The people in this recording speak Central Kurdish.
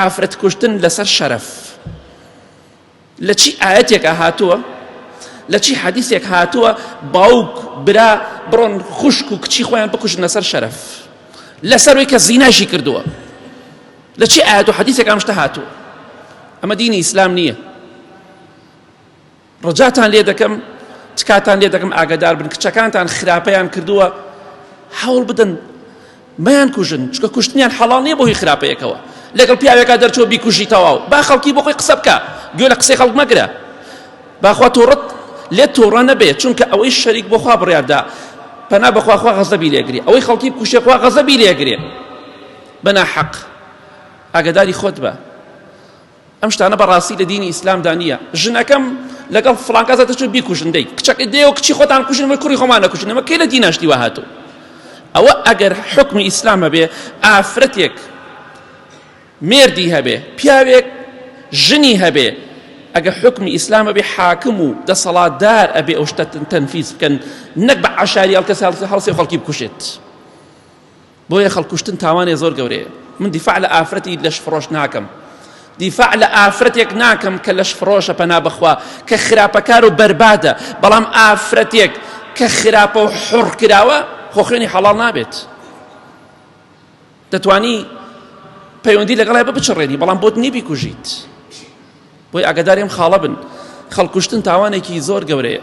ئافرەت کوشتن لەسەر شەرەف لە چی ئاەتێک هاتووە لە چی حەدیثێک هاتووە باوک برا بڕۆن خوشک و کچی خۆیان بکوژن لەسەر شەرەف لەسەر کە زیناشی کردووە لە چی ئاەت و حەدیثێک ئەم شتە هاتووە ئەمە دینی ئیسلام نییە ڕجاتان لێ دەکەم تکاتان لێ دەکەم ئاگادار بن کچەکانتان خراپەیان کردووە هەوڵ بدەن مەیان کوژن چکە کوشتنیان حەڵاڵ نییە بۆ هی خراپەیەکەوە لەگەڵ پیاوێکا دەرچۆ بیکوژیتەوە با خەڵکی بۆ خۆی قسە بکە گوێ لە قسەی خەڵک مەگرە باخوا تۆڕەت لێ تۆڕە نەبێت چونکە ئەوەی شەریک بۆ خوا بڕیاردا پەنا بەخوا خوا غەزەبی لێگرێ ئەوەی خەڵکی بکوژێ خوا غەزەبی لێگرێ بەناحەق ئاگاداری خۆت بە ئەم شتانە بەڕاستی لە دینی ئیسلامدا نییە ژنەکەم لەگەڵ فڵان کەسە دەچێت بیکوژن دەی کچەکەی دێ و کچی خۆتان کوژن وەی کوڕی خۆمان نەکوژن ئەمە کەی لە دیناشتی وا هاتوو ئەوە ئەگەر حکمی ئیسلام هەبێ ئافرەتێک مێردی هەبێ پیاوێک ژنی هەبێ ئەگە حکمی ئیسلام هەبێ حاکم و دەسەڵاتدار ئەبێ ئەو شتە تەنفیز بکەن نەک بە عەشاری هەڵکەس هەڵسێ خەڵکی بکوشێت بۆیە خەڵکوشتن تاوانێ زۆر گەورەیە من دیفاع لە ئافرەتی لەش فرۆش ناکەم دیفاع لە ئافرەتێک ناکەم کە لەش فرۆشە پەنا بەخوا کە خراپەکار و بەربادە بەڵام ئافرەتێک کە خراپە و حڕ کراوە خۆ خوێنی حەڵاڵ نابێت دەتوانی پەیوەندی لەگەڵای بچڕێنی بەڵام بۆت نیبیکوژیت بۆی ئاگاداری ئەم خاڵە بن خەڵکوشتن تاوانێکی زۆر گەورەیە